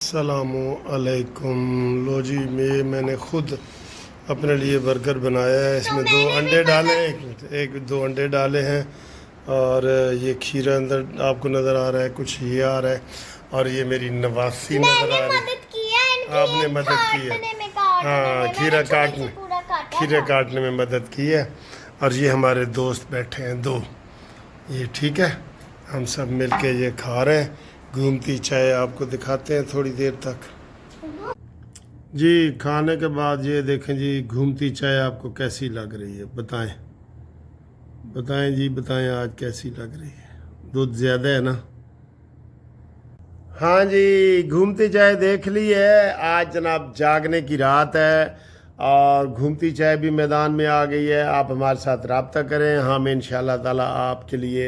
السلام علیکم۔ لو جی میں نے خود اپنے لیے برگر بنایا ہے۔ اس میں 2 انڈے ڈالے، ایک 2 انڈے ڈالے ہیں، اور یہ کھیرا اندر آپ کو نظر آ رہا ہے، کچھ یہ آ رہا ہے، اور یہ میری نواسی نظر آ رہی ہے۔ آپ نے مدد کی ہے، ہاں، کھیرے کاٹنے میں مدد کی ہے۔ اور یہ ہمارے دوست بیٹھے ہیں 2، یہ ٹھیک ہے، ہم سب مل کے یہ کھا رہے ہیں۔ گھومتی چائے آپ کو دکھاتے ہیں تھوڑی دیر تک۔ جی کھانے کے بعد یہ دیکھیں جی، گھومتی چائے آپ کو کیسی لگ رہی ہے؟ بتائیں جی، بتائیں آج کیسی لگ رہی ہے؟ دودھ زیادہ ہے نا؟ ہاں جی، گھومتی چائے دیکھ لی ہے۔ آج جناب جاگنے کی رات ہے، اور گھومتی چائے بھی میدان میں آ گئی ہے۔ آپ ہمارے ساتھ رابطہ کریں، ہم انشاءاللہ تعالی آپ کے لیے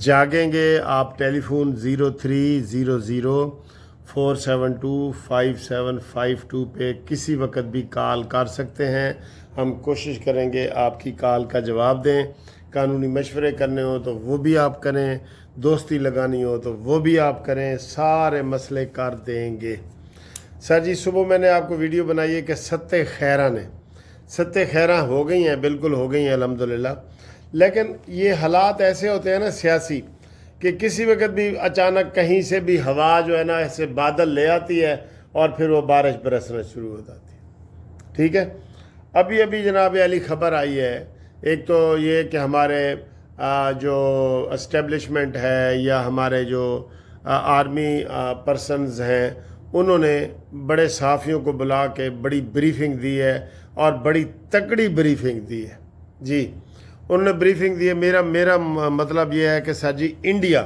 جاگیں گے۔ آپ ٹیلی فون 0300472572 پہ کسی وقت بھی کال کر سکتے ہیں۔ ہم کوشش کریں گے آپ کی کال کا جواب دیں۔ قانونی مشورے کرنے ہو تو وہ بھی آپ کریں، دوستی لگانی ہو تو وہ بھی آپ کریں، سارے مسئلے کر دیں گے۔ سر جی، صبح میں نے آپ کو ویڈیو بنائی ہے کہ ستِ خیراں ہو گئی ہیں، بالکل ہو گئی ہیں الحمدللہ۔ لیکن یہ حالات ایسے ہوتے ہیں نا سیاسی، کہ کسی وقت بھی اچانک کہیں سے بھی ہوا جو ہے نا ایسے بادل لے آتی ہے، اور پھر وہ بارش برسنا شروع ہو جاتی ہے۔ ٹھیک ہے، ابھی جناب علی خبر آئی ہے۔ ایک تو یہ کہ ہمارے جو اسٹیبلشمنٹ ہے، یا ہمارے جو آرمی پرسنز ہیں، انہوں نے بڑے صحافیوں کو بلا کے بڑی بریفنگ دی ہے، اور بڑی تکڑی بریفنگ دی ہے جی۔ انہوں نے بریفنگ دی ہے۔ میرا مطلب یہ ہے کہ سر جی، انڈیا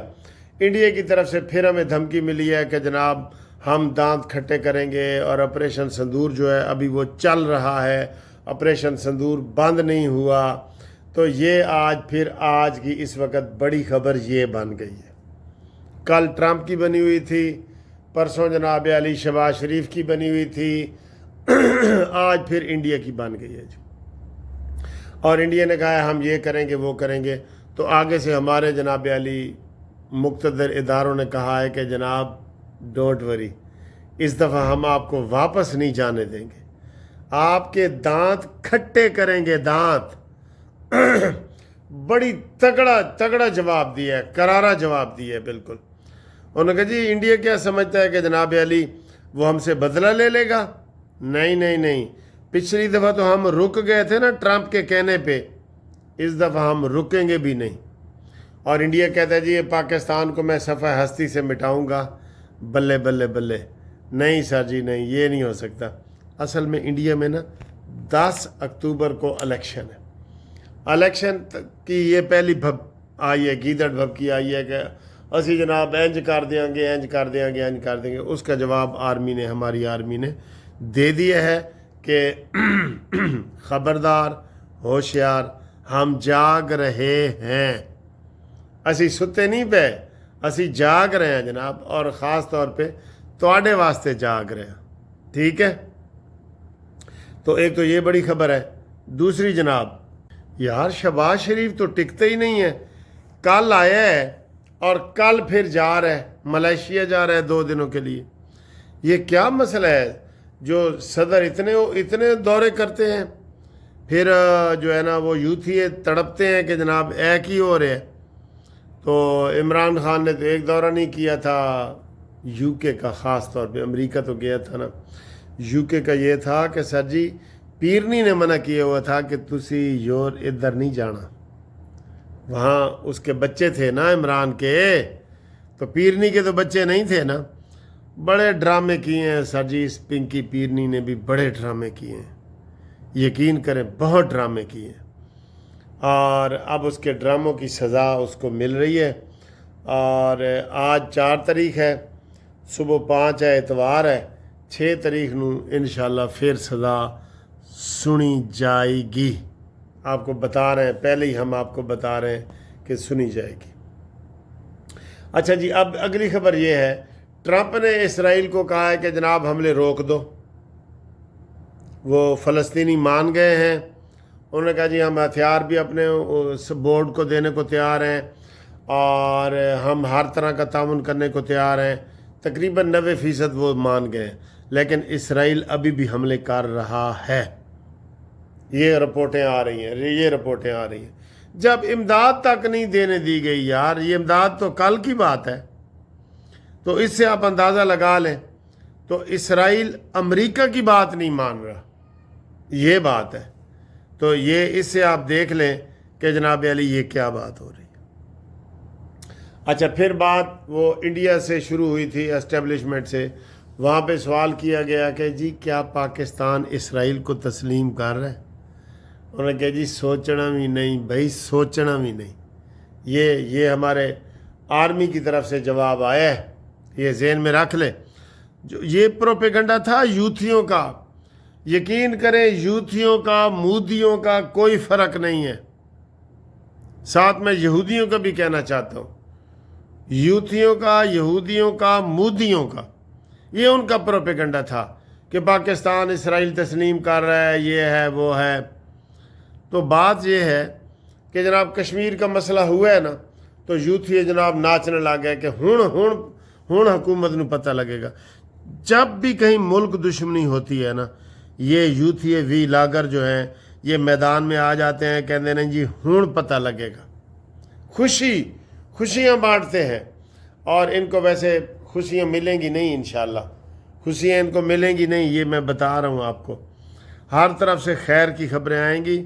کی طرف سے پھر ہمیں دھمکی ملی ہے کہ جناب ہم دانت کھٹے کریں گے، اور آپریشن سندور جو ہے ابھی وہ چل رہا ہے، آپریشن سندور بند نہیں ہوا۔ تو یہ آج کی اس وقت بڑی خبر یہ بن گئی ہے۔ کل ٹرمپ کی بنی ہوئی تھی، پرسوں جناب علی شہباز شریف کی بنی ہوئی تھی، آج پھر انڈیا کی بن گئی ہے جی۔ اور انڈیا نے کہا ہے ہم یہ کریں گے، وہ کریں گے۔ تو آگے سے ہمارے جناب علی مقتدر اداروں نے کہا ہے کہ جناب ڈونٹ وری، اس دفعہ ہم آپ کو واپس نہیں جانے دیں گے، آپ کے دانت کھٹے کریں گے، دانت۔ بڑی تگڑا جواب دیا ہے، کرارا جواب دیا ہے بالکل۔ انہوں نے کہا جی انڈیا کیا سمجھتا ہے کہ جناب علی وہ ہم سے بدلہ لے لے گا؟ نہیں، پچھلی دفعہ تو ہم رک گئے تھے نا ٹرمپ کے کہنے پہ، اس دفعہ ہم رکیں گے بھی نہیں۔ اور انڈیا کہتا ہے جی یہ پاکستان کو میں صفحہ ہستی سے مٹاؤں گا۔ بلے بلے بلے، نہیں سر جی نہیں، یہ نہیں ہو سکتا۔ اصل میں انڈیا میں نا 10 اکتوبر کو الیکشن ہے۔ الیکشن کی یہ پہلی بھب آئی ہے، گیدڑ بھب کی آئی ہے کہ اسی جناب انج کر دیں گے۔ اس کا جواب ہماری آرمی نے دے دیا ہے کہ خبردار، ہوشیار، ہم جاگ رہے ہیں، اسی ستے نہیں پہ، اسی جاگ رہے ہیں جناب، اور خاص طور پہ تواڈے واسطے جاگ رہے ہیں۔ ٹھیک ہے، تو ایک تو یہ بڑی خبر ہے۔ دوسری جناب، یار شہباز شریف تو ٹکتے ہی نہیں ہے۔ کل آیا ہے اور کل پھر جا رہا ہے، ملیشیا جا رہا ہے 2 دنوں کے لیے۔ یہ کیا مسئلہ ہے؟ جو صدر اتنے دورے کرتے ہیں، پھر جو ہے نا وہ یوتھی تڑپتے ہیں کہ جناب ایک ہی ہو رہے ہیں۔ تو عمران خان نے تو ایک دورہ نہیں کیا تھا یو کے کا، خاص طور پہ امریکہ تو گیا تھا نا۔ یو کے کا یہ تھا کہ سر جی پیرنی نے منع کیا ہوا تھا کہ تسی یور ادھر نہیں جانا، وہاں اس کے بچے تھے نا عمران کے، تو پیرنی کے تو بچے نہیں تھے نا۔ بڑے ڈرامے کیے ہیں سر جی، اس پنکی پیرنی نے بھی بڑے ڈرامے کیے ہیں، یقین کریں بہت ڈرامے کیے ہیں۔ اور اب اس کے ڈراموں کی سزا اس کو مل رہی ہے۔ اور آج 4 تاریخ ہے، صبح 5 ہے، اتوار ہے، 6 تاریخ نو انشاءاللہ پھر سزا سنی جائے گی۔ آپ کو بتا رہے ہیں، پہلے ہی ہم آپ کو بتا رہے ہیں کہ سنی جائے گی۔ اچھا جی، اب اگلی خبر یہ ہے، ٹرمپ نے اسرائیل کو کہا ہے کہ جناب حملے روک دو۔ وہ فلسطینی مان گئے ہیں، انہوں نے کہا جی ہم ہتھیار بھی اپنے بورڈ کو دینے کو تیار ہیں، اور ہم ہر طرح کا تعاون کرنے کو تیار ہیں۔ تقریباً 90% وہ مان گئے، لیکن اسرائیل ابھی بھی حملے کر رہا ہے۔ یہ رپورٹیں آ رہی ہیں جب امداد تک نہیں دینے دی گئی یار، یہ امداد تو کل کی بات ہے، تو اس سے آپ اندازہ لگا لیں۔ تو اسرائیل امریکہ کی بات نہیں مان رہا، یہ بات ہے۔ تو یہ اس سے آپ دیکھ لیں کہ جناب علی یہ کیا بات ہو رہی ہے۔ اچھا، پھر بات وہ انڈیا سے شروع ہوئی تھی، اسٹیبلشمنٹ سے۔ وہاں پہ سوال کیا گیا کہ جی کیا پاکستان اسرائیل کو تسلیم کر رہا ہے؟ انہوں نے کہا جی سوچنا بھی نہیں بھائی، سوچنا بھی نہیں۔ یہ ہمارے آرمی کی طرف سے جواب آیا ہے، یہ ذہن میں رکھ لیں۔ جو یہ پروپیگنڈا تھا یوتھیوں کا، یقین کریں یوتھیوں کا مودیوں کا کوئی فرق نہیں ہے۔ ساتھ میں یہودیوں کا بھی کہنا چاہتا ہوں، یوتھیوں کا، یہودیوں کا، مودیوں کا، یہ ان کا پروپیگنڈا تھا کہ پاکستان اسرائیل تسلیم کر رہا ہے، یہ ہے وہ ہے۔ تو بات یہ ہے کہ جناب کشمیر کا مسئلہ ہوا ہے نا، تو یوتھی جناب ناچنے لگ گئے کہ ہن حکومت نو پتہ لگے گا۔ جب بھی کہیں ملک دشمنی ہوتی ہے نا، یہ یوتھی وی لاگر جو ہیں یہ میدان میں آ جاتے ہیں، کہتے ہیں جی ہن پتہ لگے گا۔ خوشیاں بانٹتے ہیں، اور ان کو ویسے خوشیاں ملیں گی نہیں، انشاءاللہ خوشیاں ان کو ملیں گی نہیں، یہ میں بتا رہا ہوں آپ کو۔ ہر طرف سے خیر کی خبریں آئیں گی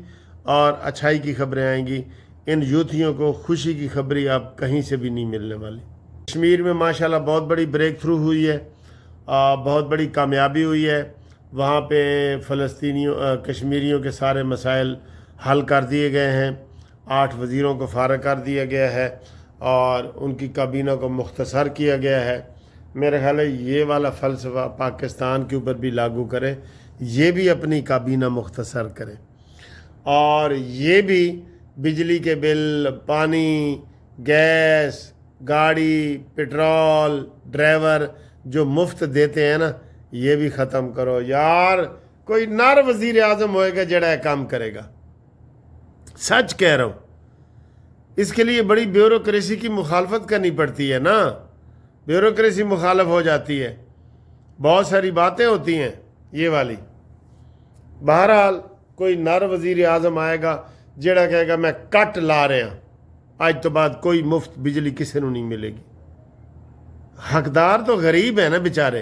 اور اچھائی کی خبریں آئیں گی۔ ان یوتھیوں کو خوشی کی خبری آپ کہیں سے بھی نہیں ملنے والی۔ کشمیر میں ماشاءاللہ بہت بڑی بریک تھرو ہوئی ہے، بہت بڑی کامیابی ہوئی ہے۔ وہاں پہ کشمیریوں کے سارے مسائل حل کر دیے گئے ہیں، 8 وزیروں کو فارغ کر دیا گیا ہے اور ان کی کابینہ کو مختصر کیا گیا ہے۔ میرے خیال ہے یہ والا فلسفہ پاکستان کے اوپر بھی لاگو کریں، یہ بھی اپنی کابینہ مختصر کریں، اور یہ بھی بجلی کے بل، پانی، گیس، گاڑی، پٹرول، ڈرائیور جو مفت دیتے ہیں نا، یہ بھی ختم کرو یار۔ کوئی نر وزیر اعظم ہوئے گا جڑا کام کرے گا، سچ کہہ رہا ہوں۔ اس کے لیے بڑی بیوروکریسی کی مخالفت کرنی پڑتی ہے نا، بیوروکریسی مخالف ہو جاتی ہے، بہت ساری باتیں ہوتی ہیں یہ والی۔ بہرحال کوئی نر وزیر اعظم آئے گا جڑا کہے گا میں کٹ لا رہا ہوں، آج تو بعد کوئی مفت بجلی کسی کو نہیں ملے گی۔ حقدار تو غریب ہے نا بیچارے،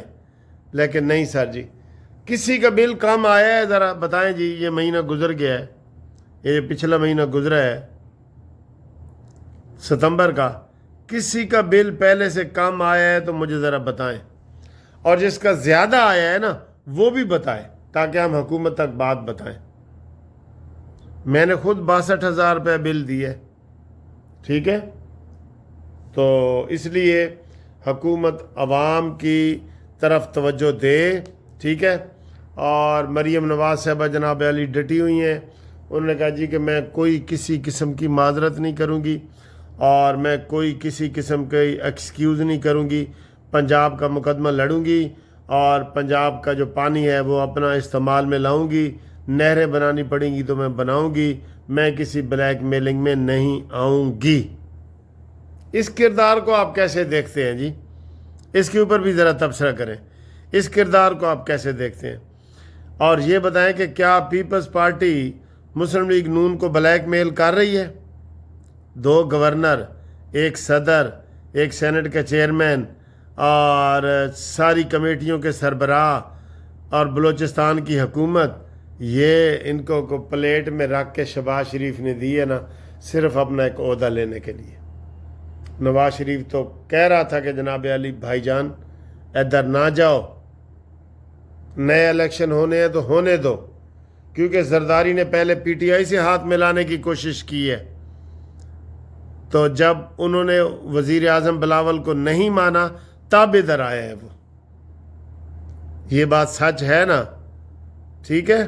لیکن نہیں سر جی، کسی کا بل کم آیا ہے ذرا بتائیں جی، یہ مہینہ گزر گیا ہے، یہ پچھلا مہینہ گزرا ہے ستمبر کا، کسی کا بل پہلے سے کم آیا ہے تو مجھے ذرا بتائیں، اور جس کا زیادہ آیا ہے نا وہ بھی بتائیں تاکہ ہم حکومت تک بات بتائیں۔ میں نے خود 62,000 روپے بل دیے، ٹھیک ہے؟ تو اس لیے حکومت عوام کی طرف توجہ دے، ٹھیک ہے؟ اور مریم نواز صاحبہ جناب علی ڈٹی ہوئی ہیں، انہوں نے کہا جی کہ میں کوئی کسی قسم کی معذرت نہیں کروں گی اور میں کوئی کسی قسم کی ایکسکیوز نہیں کروں گی، پنجاب کا مقدمہ لڑوں گی اور پنجاب کا جو پانی ہے وہ اپنا استعمال میں لاؤں گی، نہریں بنانی پڑیں گی تو میں بناؤں گی، میں کسی بلیک میلنگ میں نہیں آؤں گی۔ اس کردار کو آپ کیسے دیکھتے ہیں جی؟ اس کے اوپر بھی ذرا تبصرہ کریں، اس کردار کو آپ کیسے دیکھتے ہیں؟ اور یہ بتائیں کہ کیا پیپلز پارٹی مسلم لیگ نون کو بلیک میل کر رہی ہے؟ 2 گورنر، 1 صدر، 1 سینٹ کا چیئرمین اور ساری کمیٹیوں کے سربراہ اور بلوچستان کی حکومت، یہ ان کو پلیٹ میں رکھ کے شہباز شریف نے دی ہے نا، صرف اپنا ایک عہدہ لینے کے لیے۔ نواز شریف تو کہہ رہا تھا کہ جناب علی بھائی جان ادھر نہ جاؤ، نئے الیکشن ہونے ہیں تو ہونے دو، کیونکہ زرداری نے پہلے پی ٹی آئی سے ہاتھ ملانے کی کوشش کی ہے، تو جب انہوں نے وزیر اعظم بلاول کو نہیں مانا تب ادھر آئے ہیں وہ۔ یہ بات سچ ہے نا، ٹھیک ہے؟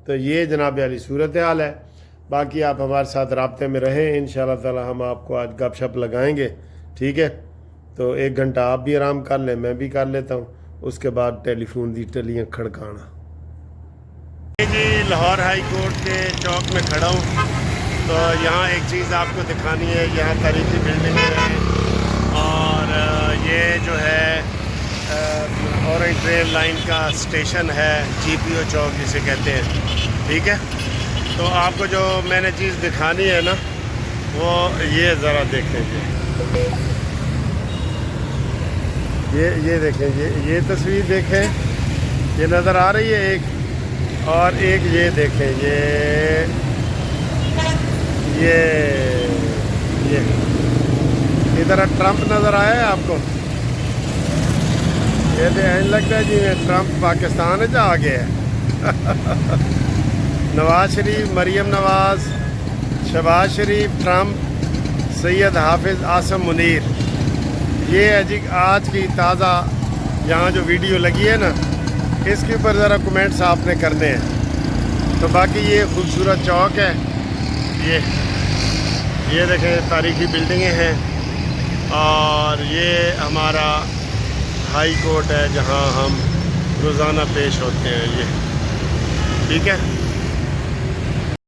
تو یہ جناب علی صورتحال ہے۔ باقی آپ ہمارے ساتھ رابطے میں رہیں، انشاءاللہ تعالی ہم آپ کو آج گپ شپ لگائیں گے، ٹھیک ہے؟ تو 1 گھنٹہ آپ بھی آرام کر لیں، میں بھی کر لیتا ہوں، اس کے بعد ٹیلی فون دی ٹلیاں کھڑکانا۔ جی لاہور ہائی کورٹ کے چوک میں کھڑا ہوں، تو یہاں ایک چیز آپ کو دکھانی ہے، یہاں تاریخی بلڈنگ ہے اور یہ جو ہے اورنج ٹرین لائن کا اسٹیشن ہے، جی پی او چوک جسے کہتے ہیں، ٹھیک ہے۔ تو آپ کو جو میں نے چیز دکھانی ہے نا، وہ یہ ذرا دیکھیں یہ دیکھیں، یہ تصویر دیکھیں، یہ نظر آ رہی ہے ایک، اور ایک یہ دیکھیں، یہ ادھر ٹرمپ نظر آیا ہے آپ کو؟ یہ تو لگتا ہے جی ٹرمپ پاکستان ہے جا آگے ہے۔ نواز شریف، مریم نواز، شہباز شریف، ٹرمپ، سید حافظ، عاصم منیر، یہ ہے جی آج کی تازہ یہاں جو ویڈیو لگی ہے نا، اس کے اوپر ذرا کمنٹس آپ نے کرنے ہیں۔ تو باقی یہ خوبصورت چوک ہے، یہ دیکھیں تاریخی بلڈنگیں ہیں، اور یہ ہمارا ہائی کورٹ ہے جہاں ہم روزانہ پیش ہوتے ہیں، یہ ٹھیک ہے۔